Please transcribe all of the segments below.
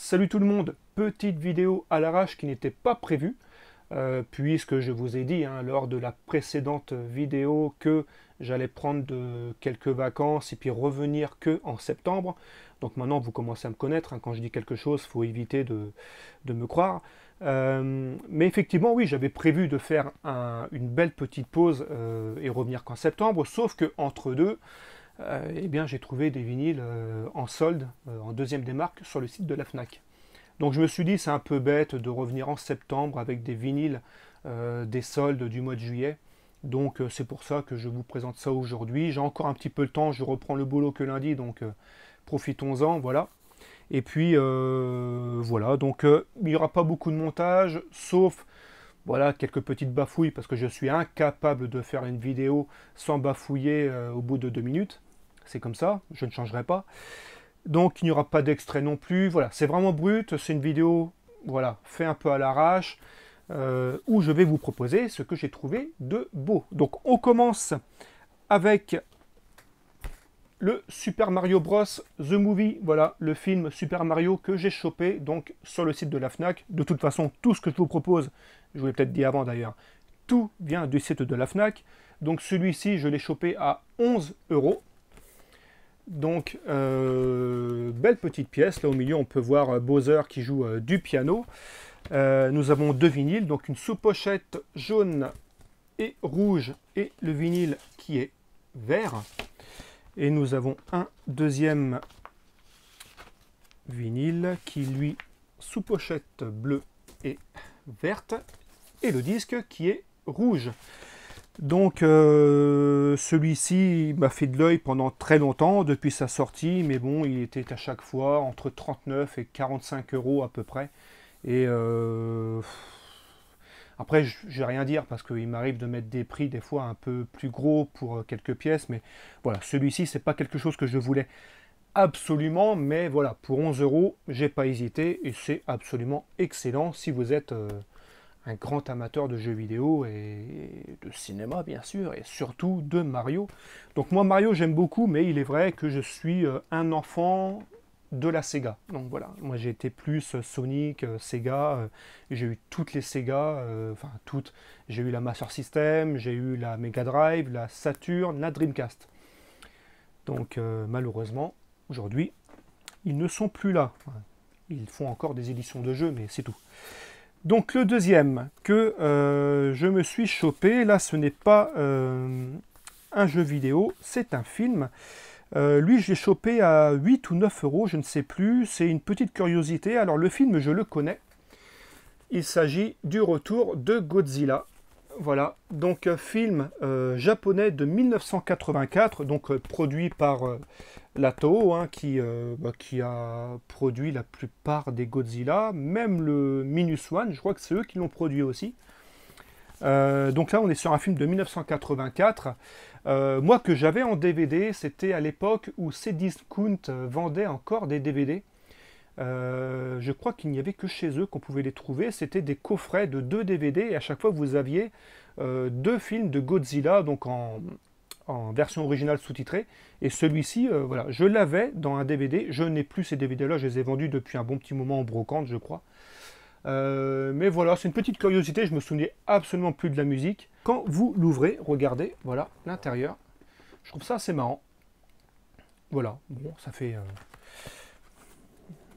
Salut tout le monde, petite vidéo à l'arrache qui n'était pas prévue, puisque je vous ai dit lors de la précédente vidéo que j'allais prendre quelques vacances et puis revenir que en septembre. Donc maintenant vous commencez à me connaître, quand je dis quelque chose, il faut éviter de me croire. Mais effectivement oui, j'avais prévu de faire une belle petite pause et revenir qu'en septembre, sauf que entre deux, eh bien, j'ai trouvé des vinyles en solde, en deuxième démarque, sur le site de la Fnac. Donc je me suis dit, c'est un peu bête de revenir en septembre avec des vinyles, des soldes du mois de juillet. Donc c'est pour ça que je vous présente ça aujourd'hui. J'ai encore un petit peu le temps, je reprends le boulot que lundi, donc profitons-en, voilà. Et puis voilà, donc il n'y aura pas beaucoup de montage, sauf voilà, quelques petites bafouilles, parce que je suis incapable de faire une vidéo sans bafouiller au bout de 2 minutes. C'est comme ça, je ne changerai pas. Donc il n'y aura pas d'extrait non plus. Voilà, c'est vraiment brut, c'est une vidéo, voilà, fait un peu à l'arrache, où je vais vous proposer ce que j'ai trouvé de beau. Donc on commence avec le Super Mario Bros. The Movie, voilà, le film Super Mario que j'ai chopé donc sur le site de la Fnac. De toute façon, tout ce que je vous propose, je vous l'ai peut-être dit avant d'ailleurs, tout vient du site de la Fnac. Donc celui-ci, je l'ai chopé à 11 €. Donc, belle petite pièce. Là au milieu, on peut voir Bowser qui joue du piano. Nous avons deux vinyles, donc une sous-pochette jaune et rouge et le vinyle qui est vert. Et nous avons un deuxième vinyle qui, lui, sous-pochette bleue et verte. Et le disque qui est rouge. Donc celui-ci m'a fait de l'œil pendant très longtemps, depuis sa sortie, mais bon, il était à chaque fois entre 39 et 45 € à peu près. Et après, je vais rien dire parce qu'il m'arrive de mettre des prix des fois un peu plus gros pour quelques pièces, mais voilà, celui-ci, c'est pas quelque chose que je voulais absolument, mais voilà, pour 11 €, j'ai pas hésité et c'est absolument excellent si vous êtes un grand amateur de jeux vidéo et de cinéma bien sûr, et surtout de Mario. Donc moi Mario j'aime beaucoup, mais il est vrai que je suis un enfant de la Sega. Donc voilà, moi j'ai été plus Sonic, Sega, j'ai eu toutes les Sega, enfin toutes. J'ai eu la Master System, j'ai eu la Mega Drive, la Saturn, la Dreamcast. Donc malheureusement, aujourd'hui, ils ne sont plus là. Ils font encore des éditions de jeux, mais c'est tout. Donc le deuxième que je me suis chopé, là ce n'est pas un jeu vidéo, c'est un film. Lui je l'ai chopé à 8 ou 9 €, je ne sais plus, c'est une petite curiosité. Alors le film je le connais, il s'agit du retour de Godzilla. Voilà, donc film japonais de 1984, donc produit par la Toho, qui a produit la plupart des Godzilla, même le Minus One, je crois que c'est eux qui l'ont produit aussi. Donc là on est sur un film de 1984, moi que j'avais en DVD, c'était à l'époque où Cdiscount vendait encore des DVD. Je crois qu'il n'y avait que chez eux qu'on pouvait les trouver. C'était des coffrets de 2 DVD et à chaque fois vous aviez 2 films de Godzilla, donc en version originale sous-titrée. Et celui-ci, voilà, je l'avais dans un DVD. Je n'ai plus ces DVD-là, je les ai vendus depuis un bon petit moment en brocante, je crois. Mais voilà, c'est une petite curiosité, je me souvenais absolument plus de la musique. Quand vous l'ouvrez, regardez, voilà, l'intérieur. Je trouve ça assez marrant. Voilà, bon, ça fait...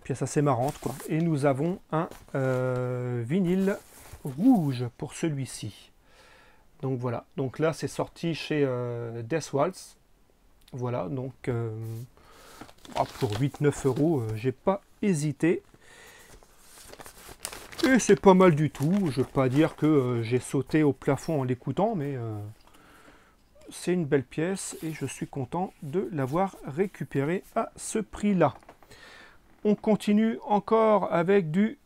pièce assez marrante quoi. Et nous avons un vinyle rouge pour celui-ci. Donc voilà, donc là c'est sorti chez Death Waltz. Voilà, donc pour 8-9 €, j'ai pas hésité. Et c'est pas mal du tout. Je ne veux pas dire que j'ai sauté au plafond en l'écoutant, mais c'est une belle pièce et je suis content de l'avoir récupéré à ce prix-là. On continue encore avec du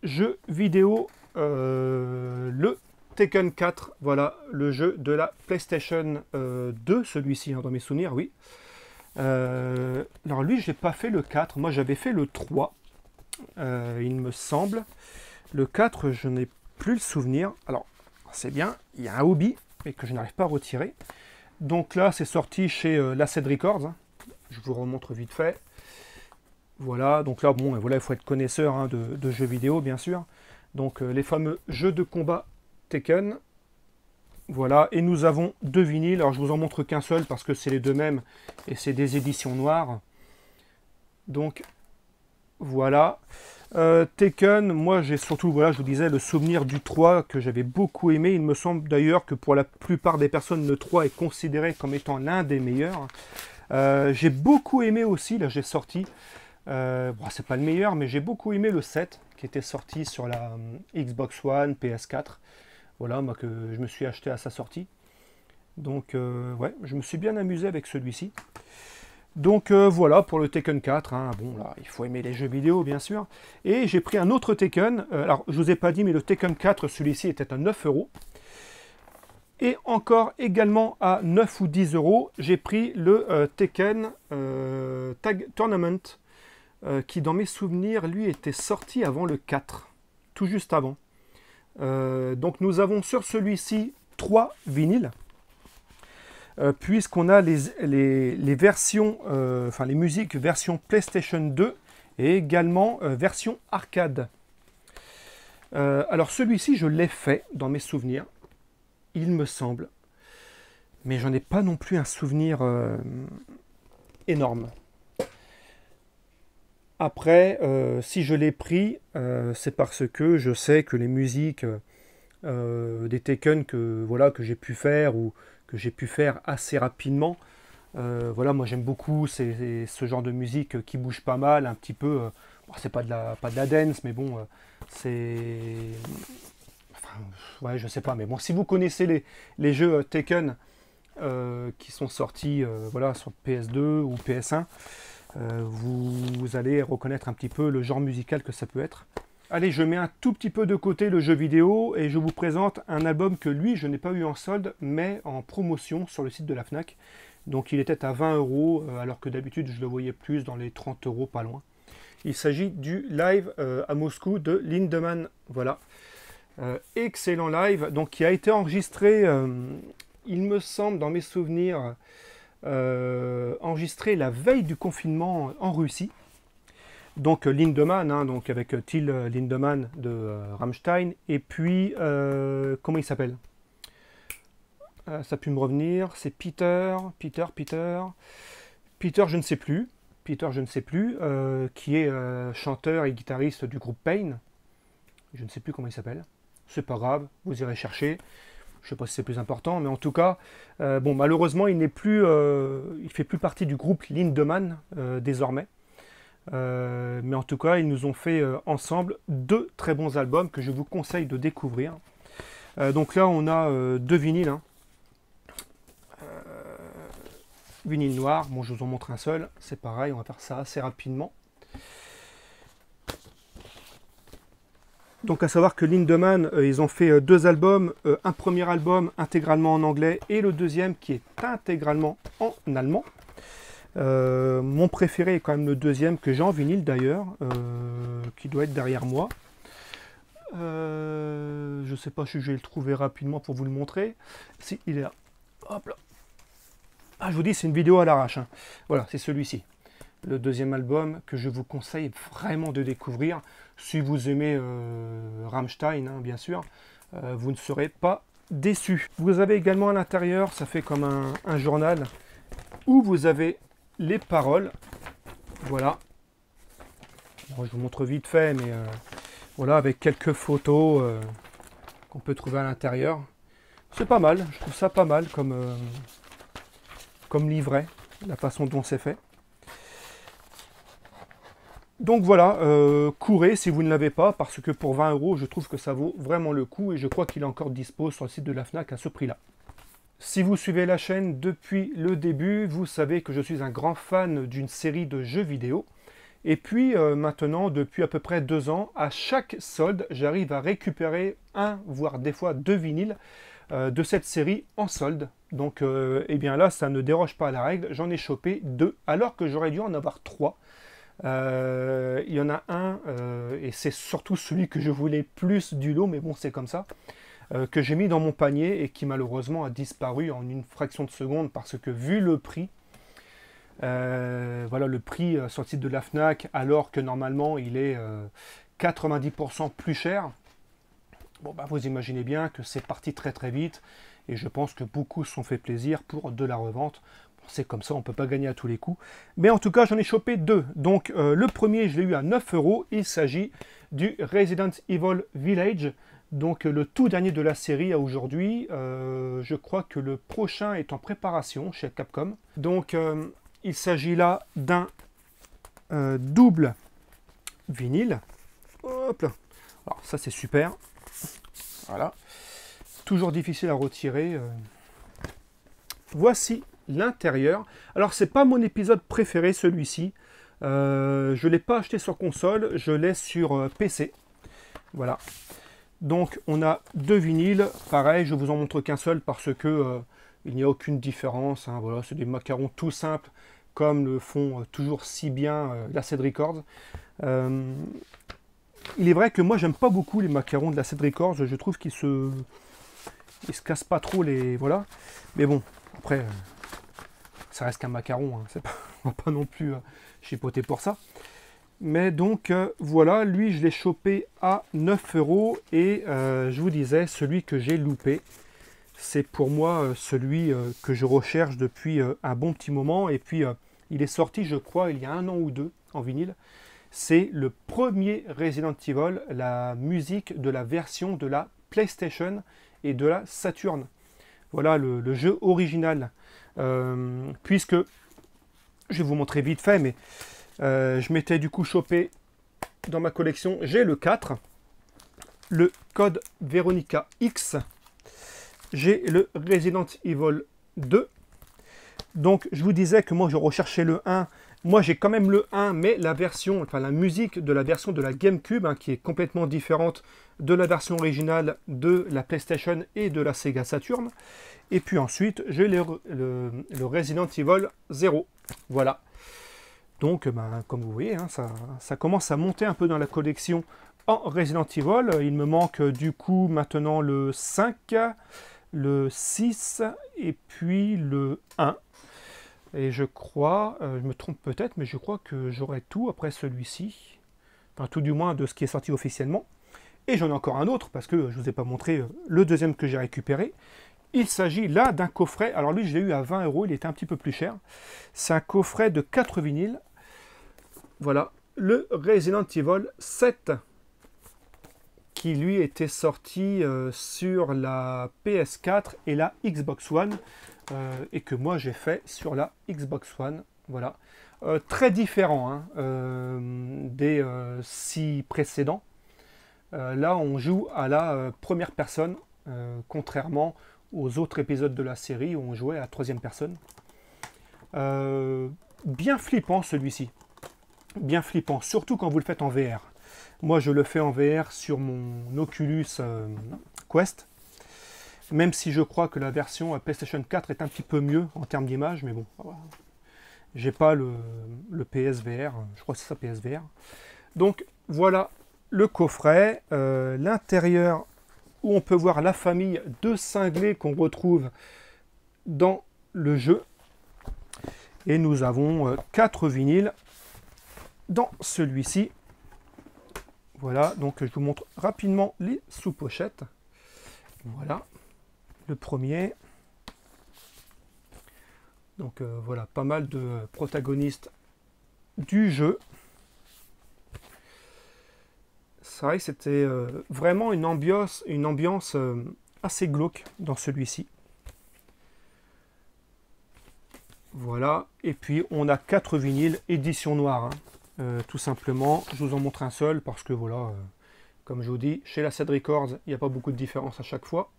jeu vidéo, le Tekken 4, voilà, le jeu de la PlayStation 2, celui-ci, dans mes souvenirs, oui. Alors lui, j'ai pas fait le 4, moi j'avais fait le 3, il me semble. Le 4, je n'ai plus le souvenir. Alors, c'est bien, il y a un hobby, mais que je n'arrive pas à retirer. Donc là, c'est sorti chez Laced Records, je vous remontre vite fait. Voilà, donc là, bon, voilà, il faut être connaisseur hein, de jeux vidéo, bien sûr. Donc les fameux jeux de combat Tekken. Voilà, et nous avons deux vinyles. Alors je vous en montre qu'un seul parce que c'est les deux mêmes et c'est des éditions noires. Donc voilà. Tekken, moi j'ai surtout, voilà, je vous disais, le souvenir du 3 que j'avais beaucoup aimé. Il me semble d'ailleurs que pour la plupart des personnes, le 3 est considéré comme étant l'un des meilleurs. J'ai beaucoup aimé aussi, là j'ai sorti, bon, c'est pas le meilleur, mais j'ai beaucoup aimé le 7 qui était sorti sur la Xbox One, PS4. Voilà, moi que je me suis acheté à sa sortie. Donc ouais, je me suis bien amusé avec celui-ci. Donc voilà pour le Tekken 4, hein. Bon là, il faut aimer les jeux vidéo bien sûr. Et j'ai pris un autre Tekken, alors je vous ai pas dit mais le Tekken 4, celui-ci était à 9 euros. Et encore également à 9 ou 10 euros, j'ai pris le Tekken Tag Tournament, qui dans mes souvenirs, lui, était sorti avant le 4, tout juste avant. Donc nous avons sur celui-ci 3 vinyles. Puisqu'on a les versions, enfin les musiques version PlayStation 2 et également version arcade. Alors celui-ci, je l'ai fait dans mes souvenirs, il me semble, mais j'en ai pas non plus un souvenir énorme. Après, si je l'ai pris, c'est parce que je sais que les musiques des Tekken que, voilà, que j'ai pu faire ou que j'ai pu faire assez rapidement. Voilà, moi j'aime beaucoup ce genre de musique qui bouge pas mal, un petit peu. Bon, c'est pas de la dance, mais bon, c'est. Enfin, ouais, je sais pas, mais bon, si vous connaissez les jeux Tekken qui sont sortis voilà, sur PS2 ou PS1, vous allez reconnaître un petit peu le genre musical que ça peut être. Allez, je mets un tout petit peu de côté le jeu vidéo et je vous présente un album que lui, je n'ai pas eu en solde, mais en promotion sur le site de la FNAC. Donc il était à 20 euros, alors que d'habitude je le voyais plus dans les 30 euros, pas loin. Il s'agit du live à Moscou de Lindemann. Voilà. Excellent live, donc qui a été enregistré, il me semble, dans mes souvenirs, enregistré la veille du confinement en Russie. Donc Lindemann, hein, donc avec Till Lindemann de Rammstein, et puis, comment il s'appelle ça a pu me revenir, c'est Peter, je ne sais plus, qui est chanteur et guitariste du groupe Pain, je ne sais plus comment il s'appelle, c'est pas grave, vous irez chercher, je ne sais pas si c'est plus important, mais en tout cas, bon, malheureusement, il n'est plus, il fait plus partie du groupe Lindemann désormais. Mais en tout cas, ils nous ont fait ensemble deux très bons albums que je vous conseille de découvrir. Donc là, on a deux vinyles. Hein. Vinyle noir, bon, je vous en montre un seul. C'est pareil, on va faire ça assez rapidement. Donc à savoir que Lindemann, ils ont fait deux albums. Un premier album intégralement en anglais et le deuxième qui est intégralement en allemand. Mon préféré est quand même le deuxième que j'ai en vinyle d'ailleurs, qui doit être derrière moi. Je sais pas si je vais le trouver rapidement pour vous le montrer. Si, il est là. Hop là. Ah, je vous dis, c'est une vidéo à l'arrache. Hein. Voilà, c'est celui-ci. Le deuxième album que je vous conseille vraiment de découvrir. Si vous aimez Rammstein, hein, bien sûr, vous ne serez pas déçus. Vous avez également à l'intérieur, ça fait comme un journal, où vous avez les paroles, voilà. Bon, je vous montre vite fait, mais voilà, avec quelques photos qu'on peut trouver à l'intérieur. C'est pas mal, je trouve ça pas mal comme livret, la façon dont c'est fait. Donc voilà, courez si vous ne l'avez pas, parce que pour 20 euros, je trouve que ça vaut vraiment le coup, et je crois qu'il est encore dispo sur le site de la FNAC à ce prix-là. Si vous suivez la chaîne depuis le début, vous savez que je suis un grand fan d'une série de jeux vidéo. Et puis maintenant, depuis à peu près 2 ans, à chaque solde, j'arrive à récupérer un, voire des fois 2 vinyles de cette série en solde. Donc eh bien là, ça ne déroge pas à la règle, j'en ai chopé 2, alors que j'aurais dû en avoir 3. Il y en a un, et c'est surtout celui que je voulais plus du lot, mais bon, c'est comme ça. Que j'ai mis dans mon panier et qui malheureusement a disparu en une fraction de seconde parce que vu le prix, Voilà le prix sur le site de la Fnac, alors que normalement il est 90% plus cher. Bon, bah, vous imaginez bien que c'est parti très très vite, et je pense que beaucoup se sont fait plaisir pour de la revente. Bon, c'est comme ça, on ne peut pas gagner à tous les coups. Mais en tout cas, j'en ai chopé deux. Donc le premier, je l'ai eu à 9 euros. Il s'agit du Resident Evil Village. Donc le tout dernier de la série à aujourd'hui. Je crois que le prochain est en préparation chez Capcom. Donc il s'agit là d'un double vinyle. Hop là. Alors ça c'est super. Voilà. Toujours difficile à retirer. Voici l'intérieur. Alors c'est pas mon épisode préféré celui-ci. Je ne l'ai pas acheté sur console, je l'ai sur PC. Voilà. Donc on a deux vinyles. Pareil, je vous en montre qu'un seul parce que il n'y a aucune différence. Hein. Voilà, c'est des macarons tout simples comme le font toujours si bien l'Acid Records. Il est vrai que moi j'aime pas beaucoup les macarons de l'Acid Records. Je trouve qu'ils se cassent pas trop les voilà. Mais bon, après ça reste qu'un macaron. Hein. C'est pas, on va pas non plus chipoter pour ça. Mais donc voilà, lui je l'ai chopé à 9 euros et je vous disais, celui que j'ai loupé, c'est pour moi celui que je recherche depuis un bon petit moment. Et puis il est sorti, je crois, il y a 1 an ou 2 en vinyle. C'est le premier Resident Evil, la musique de la version de la PlayStation et de la Saturn. Voilà le jeu original. Puisque, je vais vous montrer vite fait, mais je m'étais du coup chopé dans ma collection, j'ai le 4, le Code Veronica X, j'ai le Resident Evil 2. Donc je vous disais que moi je recherchais le 1. Moi j'ai quand même le 1, mais la version, enfin la musique de la version de la GameCube, hein, qui est complètement différente de la version originale de la PlayStation et de la Sega Saturn. Et puis ensuite j'ai le Resident Evil 0. Voilà. Donc, ben, comme vous voyez, hein, ça commence à monter un peu dans la collection en Resident Evil. Il me manque du coup maintenant le 5, le 6 et puis le 1. Et je crois, je me trompe peut-être, mais je crois que j'aurai tout après celui-ci. Enfin, tout du moins de ce qui est sorti officiellement. Et j'en ai encore un autre, parce que je ne vous ai pas montré le deuxième que j'ai récupéré. Il s'agit là d'un coffret. Alors lui, je l'ai eu à 20 euros, il était un petit peu plus cher. C'est un coffret de 4 vinyles. Voilà, le Resident Evil 7, qui lui était sorti sur la PS4 et la Xbox One, et que moi j'ai fait sur la Xbox One. Voilà, très différent hein, des 6 précédents. Là, on joue à la première personne, contrairement aux autres épisodes de la série où on jouait à la troisième personne. Bien flippant celui-ci. Bien flippant, surtout quand vous le faites en VR. Moi, je le fais en VR sur mon Oculus Quest, même si je crois que la version PlayStation 4 est un petit peu mieux en termes d'image, mais bon, j'ai pas le PSVR, je crois que c'est ça PSVR. Donc voilà le coffret, l'intérieur où on peut voir la famille de cinglés qu'on retrouve dans le jeu. Et nous avons 4 vinyles dans celui-ci. Voilà, donc je vous montre rapidement les sous-pochettes. Voilà, le premier. Donc voilà, pas mal de protagonistes du jeu. C'est vrai que c'était vraiment une ambiance assez glauque dans celui-ci. Voilà, et puis on a 4 vinyles édition noire. Hein. Tout simplement, je vous en montre un seul parce que voilà, comme je vous dis, chez l'Acid Records, il n'y a pas beaucoup de différence à chaque fois.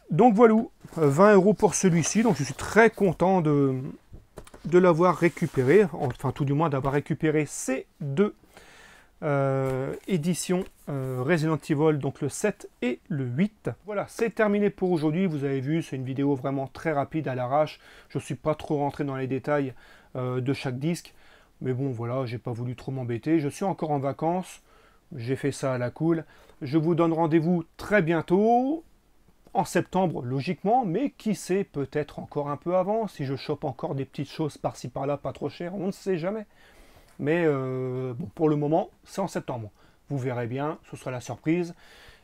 Donc voilà, 20 euros pour celui-ci, donc je suis très content de l'avoir récupéré, enfin tout du moins d'avoir récupéré ces deux éditions Resident Evil, donc le 7 et le 8. Voilà, c'est terminé pour aujourd'hui, vous avez vu, c'est une vidéo vraiment très rapide à l'arrache, je ne suis pas trop rentré dans les détails de chaque disque. Mais bon, voilà, j'ai pas voulu trop m'embêter. Je suis encore en vacances. J'ai fait ça à la cool. Je vous donne rendez-vous très bientôt. en septembre logiquement, mais qui sait, peut-être encore un peu avant, si je chope encore des petites choses par-ci par-là, pas trop chères, on ne sait jamais. Mais bon, pour le moment, c'est en septembre. Vous verrez bien, ce sera la surprise.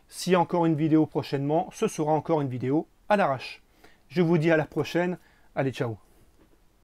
S'il y a encore une vidéo prochainement, ce sera encore une vidéo à l'arrache. Je vous dis à la prochaine. Allez, ciao.